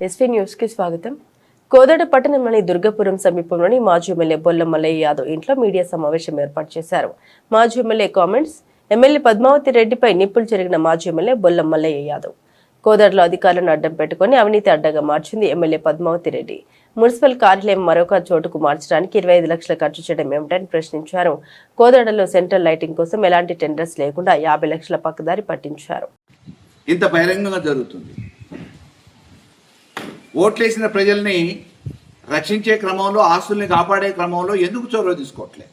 SV news కి స్వాగతం. కోదాడ పట్టణంలోని దుర్గాపురం సమీపంలోని మాజీ ఎమ్మెల్యే బొల్ల మల్లయ్య యాదవ్ ఇంట్లో మీడియా సమావేశం ఏర్పాటు చేశారు. మాజీ ఎమ్మెల్యే కామెంట్స్. ఎమ్మెల్యే పద్మావతి రెడ్డిపై నిప్పులు చెరిగిన మాజీ ఎమ్మెల్యే బొల్ల మల్లయ్య యాదవ్. కోదాడలో అధికారులను అడ్డం పెట్టుకుని అవినీతి అడ్డగా మార్చింది ఎమ్మెల్యే పద్మావతి రెడ్డి. మున్సిపల్ కార్యాలయం మరొక చోటుకు మార్చడానికి 25 లక్షలు ఖర్చు చేయడం ఏమిటని ప్రశ్నించారు. కోదాడలో సెంట్రల్ లైటింగ్ కోసం ఎలాంటి టెండర్స్ లేకుండా 50 లక్షల పక్కదారి పట్టించారు. ఇంత బహిరంగంగా జరుగుతుంది. ఓట్లేసిన ప్రజల్ని రక్షించే క్రమంలో, ఆస్తుల్ని కాపాడే క్రమంలో ఎందుకు చొరవ తీసుకోవట్లే?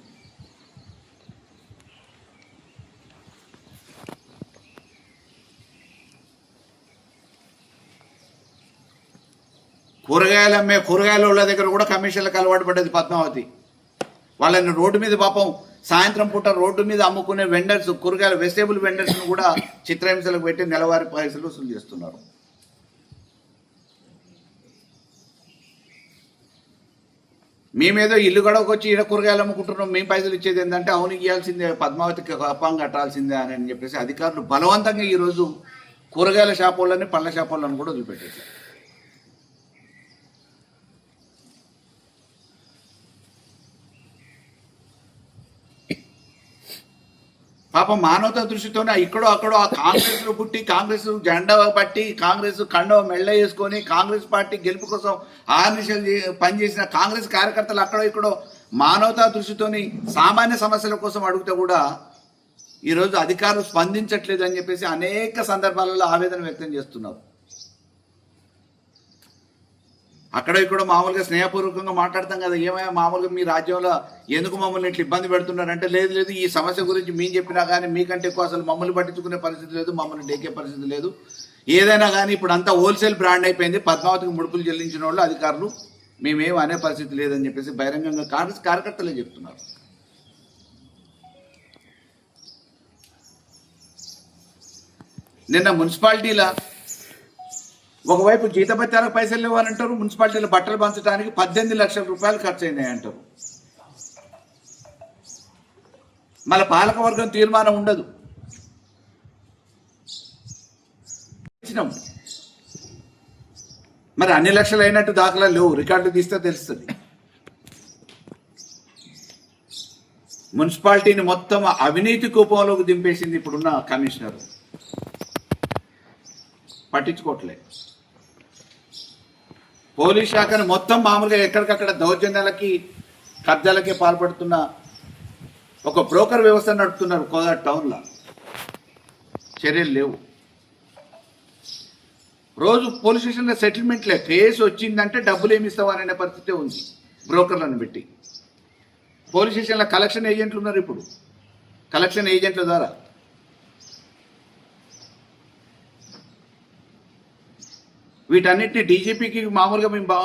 కూరగాయల వాళ్ళ దగ్గర కూడా కమిషన్లకు అలవాటు పడ్డది పద్మావతి. వాళ్ళని రోడ్డు మీద పాపం సాయంత్రం పూట రోడ్డు మీద అమ్ముకునే వెండర్స్, కూరగాయల వెజిటేబుల్ వెండర్స్ను కూడా చిత్రహింసలకు పెట్టి నెలవారీ పైసలు వసూలు చేస్తున్నారు. మేమేదో ఇల్లు గడవకొచ్చి ఈడ కూరగాయలు అమ్ముకుంటున్నాం, మేము పైసలు ఇచ్చేది ఏంటంటే అవును ఇవ్వాల్సిందే, పద్మావతికి అప్పం కట్టాల్సిందే అని చెప్పేసి అధికారులు బలవంతంగా ఈరోజు కూరగాయల షాపులని, పండ్ల షాపులను కూడా వదిలిపెట్టేశారు. పాపం మానవతా దృష్టితోనే ఇక్కడో అక్కడో ఆ కాంగ్రెస్లో పుట్టి, కాంగ్రెస్ జెండా పట్టి, కాంగ్రెస్ కండవ మెళ్ళ వేసుకొని కాంగ్రెస్ పార్టీ గెలుపు కోసం ఆర్నిషలు పనిచేసిన కాంగ్రెస్ కార్యకర్తలు అక్కడో ఇక్కడో మానవతా దృష్టితోని సామాన్య సమస్యల కోసం అడిగితే కూడా ఈరోజు అధికారులు స్పందించట్లేదు అని చెప్పేసి అనేక సందర్భాలలో ఆవేదన వ్యక్తం చేస్తున్నారు. అక్కడ ఇక్కడ మామూలుగా స్నేహపూర్వకంగా మాట్లాడతాం కదా, ఏమైనా మామూలుగా మీ రాజ్యంలో ఎందుకు మమ్మల్ని ఇట్లా ఇబ్బంది పెడుతున్నారంటే, లేదు ఈ సమస్య గురించి మేము చెప్పినా కానీ మీకంటే ఎక్కువ అసలు మమ్మల్ని పట్టించుకునే పరిస్థితి లేదు, మమ్మల్ని డేకే పరిస్థితి లేదు. ఏదైనా కానీ ఇప్పుడు అంతా హోల్సేల్ బ్రాండ్ అయిపోయింది. పద్మావతికి ముడుపులు చెల్లించిన వాళ్ళు అధికారులు మేమేం అనే పరిస్థితి లేదని చెప్పేసి బహిరంగంగా కాంగ్రెస్ కార్యకర్తలే చెప్తున్నారు. నిన్న మున్సిపాలిటీల ఒకవైపు జీతభత్యాలకు పైసలు లేవని అంటారు, మున్సిపాలిటీలో బట్టలు పంచడానికి 18 లక్షల రూపాయలు ఖర్చు అయినాయి అంటారు. మళ్ళీ పాలకవర్గం తీర్మానం ఉండదు. మరి అన్ని లక్షలు అయినట్టు దాఖలా లేవు, రికార్డులు తీస్తే తెలుస్తుంది. మున్సిపాలిటీని మొత్తం అవినీతి కూపంలోకి దింపేసింది ఇప్పుడున్న కమిషనర్. పట్టించుకోవట్లే. పోలీస్ శాఖను మొత్తం మామూలుగా ఎక్కడికక్కడ దౌర్జన్యాలకి, కబ్జాలకి పాల్పడుతున్న ఒక బ్రోకర్ వ్యవస్థ నడుపుతున్నారు కోదాడ టౌన్లో. చర్యలు లేవు. రోజు పోలీస్ స్టేషన్లో సెటిల్మెంట్లే. కేసు వచ్చిందంటే డబ్బులు ఏమి ఇస్తావనే పరిస్థితి ఉంది బ్రోకర్లను పెట్టి. పోలీస్ స్టేషన్లో కలెక్షన్ ఏజెంట్లు ఉన్నారు. ఇప్పుడు కలెక్షన్ ఏజెంట్ల ద్వారా వీటన్నిటిని డీజీపీకి మామూలుగా మేము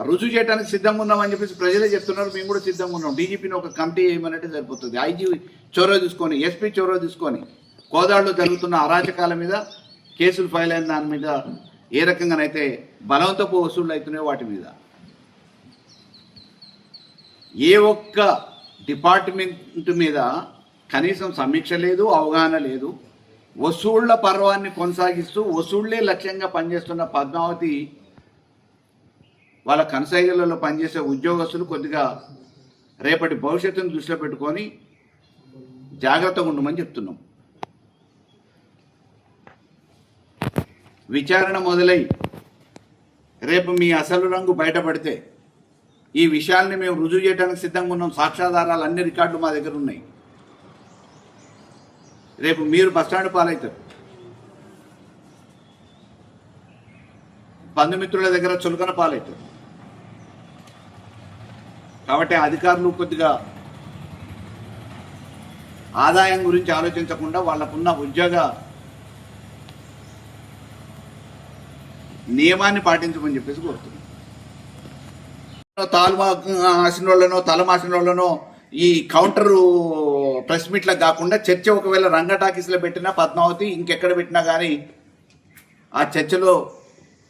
రుజువు చేయడానికి సిద్ధంగా ఉన్నామని చెప్పేసి ప్రజలే చెప్తున్నారు. మేము కూడా సిద్ధంగా ఉన్నాం. డీజీపీని ఒక కమిటీ వేయమన్నట్టు సరిపోతుంది. ఐజీ చొరవ తీసుకొని, ఎస్పీ చొరవ తీసుకొని కోదాడలో జరుగుతున్న అరాచకాల మీద కేసులు ఫైల్ అయిన దాని మీద ఏ రకంగానైతే బలవంతపు వసూళ్లు అవుతున్నాయో వాటి మీద ఏ ఒక్క డిపార్ట్మెంట్ మీద కనీసం సమీక్ష లేదు, అవగాహన లేదు. వసూళ్ల పర్వాన్ని కొనసాగిస్తూ వసూళ్లే లక్ష్యంగా పనిచేస్తున్న పద్మావతి వాళ్ళ కనసాయిలలో పనిచేసే ఉద్యోగస్తులు కొద్దిగా రేపటి భవిష్యత్తును దృష్టిలో పెట్టుకొని జాగ్రత్తగా ఉండమని చెప్తున్నాం. విచారణ మొదలై రేపు మీ అసలు రంగు బయటపడితే ఈ విషయాల్ని మేము రుజువు చేయడానికి సిద్ధంగా ఉన్నాం. సాక్ష్యాధారాలు అన్ని రికార్డులు మా దగ్గర ఉన్నాయి. రేపు మీరు బస్టాండ్ పాలవుతారు. బంధుమిత్రుల దగ్గర చులకన పాలవుతారు. కాబట్టి అధికారులు కొద్దిగా ఆదాయం గురించి ఆలోచించకుండా వాళ్ళకున్న ఉద్యోగ నియమాన్ని పాటించమని చెప్పేసి కోరుతున్నాం. తాలు మాసిన వాళ్ళనో, తల మాసిన వాళ్ళనో ఈ కౌంటరు ప్రెస్ మీట్లకు కాకుండా చర్చ ఒకవేళ రంగా టాకీస్లో పెట్టినా పద్మావతి ఇంకెక్కడ పెట్టినా కానీ ఆ చర్చలో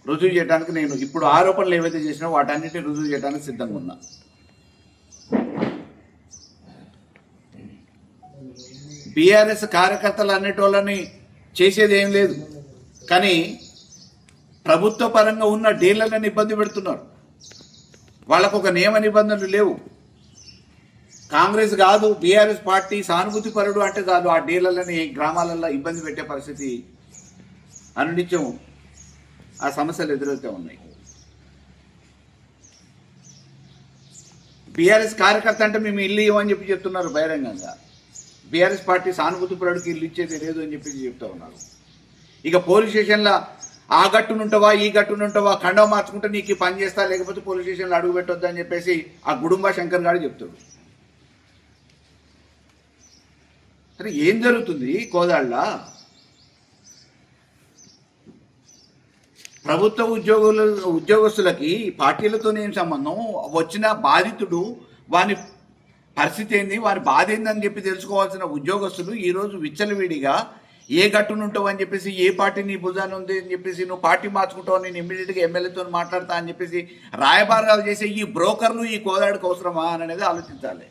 రుజువు చేయడానికి నేను ఇప్పుడు ఆరోపణలు ఏవైతే చేసినా వాటన్నిటిని రుజువు చేయడానికి సిద్ధంగా ఉన్నా. బీఆర్ఎస్ కార్యకర్తలు అన్నిటి వాళ్ళని చేసేది ఏం లేదు. కానీ ప్రభుత్వ పరంగా ఉన్న డీలర్లను ఇబ్బంది పెడుతున్నారు. వాళ్ళకు ఒక నియమ నిబంధనలు లేవు. కాంగ్రెస్ కాదు బీఆర్ఎస్ పార్టీ సానుభూతి పరుడు అంటే చాలు ఆ డీలర్లని గ్రామాలలో ఇబ్బంది పెట్టే పరిస్థితి అనునిత్యం ఆ సమస్యలు ఎదురవుతూ ఉన్నాయి. బీఆర్ఎస్ కార్యకర్త అంటే మేము ఇల్లు ఇవ్వమని చెప్పి చెప్తున్నారు బహిరంగంగా. బీఆర్ఎస్ పార్టీ సానుభూతి పరుడికి ఇల్లు ఇచ్చేది లేదు అని చెప్పి చెప్తా ఉన్నారు. ఇక పోలీస్ స్టేషన్లో ఆ గట్టునుంటావా ఈ గట్టునుంటావా కండవ మార్చుకుంటే నీకు పని చేస్తా, లేకపోతే పోలీస్ స్టేషన్లో అడుగు పెట్టొద్దు అని చెప్పేసి ఆ గుడుంబ శంకర్ గారు చెప్తాడు. అరే ఏం జరుగుతుంది కోదాళ్ళ? ప్రభుత్వ ఉద్యోగస్తులకి పార్టీలతోనే ఏం సంబంధం? వచ్చిన బాధితుడు వాని పరిస్థితి ఏంది, వారి బాధ ఏందని చెప్పి తెలుసుకోవాల్సిన ఉద్యోగస్తులు ఈరోజు విచ్చలవిడిగా ఏ గట్టునుంటావు అని చెప్పేసి, ఏ పార్టీ నీ భుజాన్ని ఉంది అని చెప్పేసి, నువ్వు పార్టీ మార్చుకుంటావు, నేను ఇమ్మీడియట్గా ఎమ్మెల్యేతో మాట్లాడతా అని చెప్పేసి రాయబారాలు చేసే ఈ బ్రోకర్లు ఈ కోదాడికి అవసరమా అనేది ఆలోచించాలి.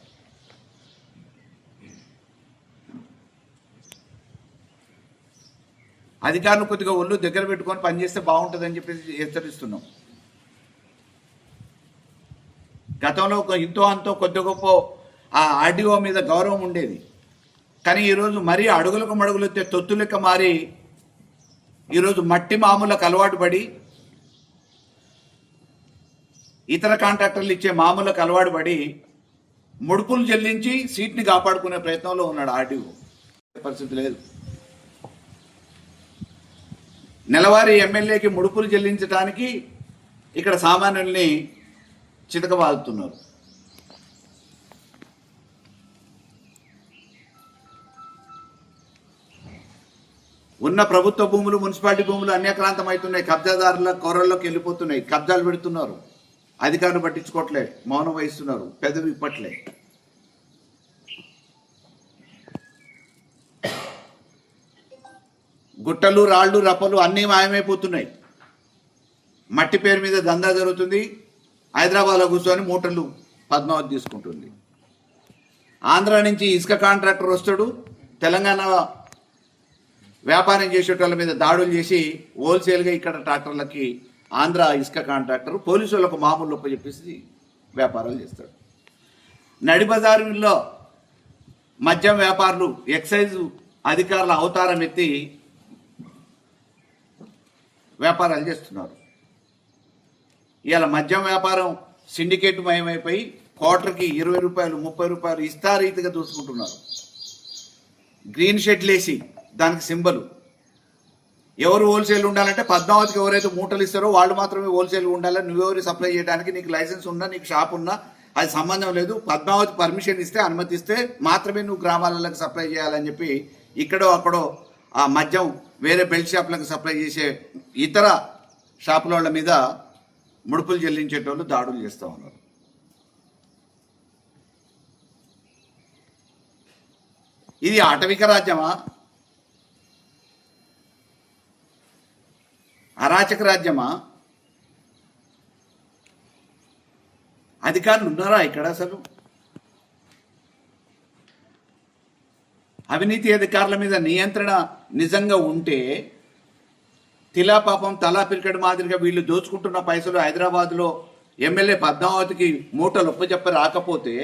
అధికారులు కొద్దిగా ఒళ్ళు దగ్గర పెట్టుకొని పనిచేస్తే బాగుంటుందని చెప్పేసి హెచ్చరిస్తున్నాం. గతంలో ఇంతో అంతో కొద్ది గొప్ప ఆ ఆర్డీఓ మీద గౌరవం ఉండేది. కానీ ఈరోజు మరీ అడుగులకు మడుగులు ఎత్తే తొత్తు లెక్క మారి ఈరోజు మట్టి మామూలకు అలవాటు పడి ఇతర కాంట్రాక్టర్లు ఇచ్చే మామూలకు అలవాటు పడి ముడుపులు చెల్లించి సీట్ని కాపాడుకునే ప్రయత్నంలో ఉన్నాడు ఆర్డీఓ. పరిస్థితి లేదు. నెలవారీ ఎమ్మెల్యేకి ముడుపులు చెల్లించడానికి ఇక్కడ సామాన్యుల్ని చితకబాదుతున్నారు. ఉన్న ప్రభుత్వ భూములు మున్సిపాలిటీ భూములు అన్యాక్రాంతం అవుతున్నాయి. కబ్జాదారుల కొరల్లోకి వెళ్ళిపోతున్నాయి. కబ్జాలు పెడుతున్నారు. అధికారులు పట్టించుకోవట్లే, మౌనం వహిస్తున్నారు, పెదవి ఇప్పట్లే. గుట్టలు రాళ్ళు రప్పలు అన్నీ మాయమైపోతున్నాయి. మట్టి పేరు మీద దందా జరుగుతుంది. హైదరాబాద్లో కూర్చొని మూటలు పద్మావతి తీసుకుంటుంది. ఆంధ్ర నుంచి ఇసుక కాంట్రాక్టర్ వస్తాడు, తెలంగాణ వ్యాపారం చేసేటోళ్ళ మీద దాడులు చేసి హోల్సేల్గా ఇక్కడ ట్రాక్టర్లకి ఆంధ్ర ఇసుక కాంట్రాక్టర్ పోలీసు వాళ్ళకు మామూలు లొప్ప చెప్పేసి వ్యాపారాలు చేస్తాడు. నడి బజారులో మద్యం వ్యాపారులు ఎక్సైజ్ అధికారుల అవతారం ఎత్తి వ్యాపారాలు చేస్తున్నారు. ఇవాళ మద్యం వ్యాపారం సిండికేట్ మయమైపోయి క్వార్టర్కి 20 రూపాయలు 30 రూపాయలు ఇష్టారీతిగా దూసుకుంటున్నారు. గ్రీన్ షెడ్లు వేసి దానికి సింబల్. ఎవరు హోల్సేల్ ఉండాలంటే పద్మావతికి ఎవరైతే మూటలు ఇస్తారో వాళ్ళు మాత్రమే హోల్సేల్ ఉండాలి. నువ్వెవరు సప్లై చేయడానికి నీకు లైసెన్స్ ఉన్నా నీకు షాప్ ఉన్నా అది సంబంధం లేదు. పద్మావతి పర్మిషన్ ఇస్తే అనుమతిస్తే మాత్రమే నువ్వు గ్రామాలకు సప్లై చేయాలని చెప్పి ఇక్కడో అక్కడో ఆ మద్యం వేరే బెల్ట్ షాపులకు సప్లై చేసే ఇతర షాపుల మీద ముడుపులు చెల్లించేటోళ్ళు దాడులు చేస్తూ ఉన్నారు. ఇది ఆటవిక రాజ్యమా? అరాచక రాజ్యమా? అధికారులు ఉన్నారా ఇక్కడ? అసలు అవినీతి అధికారుల మీద నియంత్రణ నిజంగా ఉంటే తిలా పాపం తలా పిరికడి మాదిరిగా వీళ్ళు దోచుకుంటున్న పైసలు హైదరాబాద్లో ఎమ్మెల్యే పద్మావతికి మూటలు ఒప్పజెప్ప రాకపోతే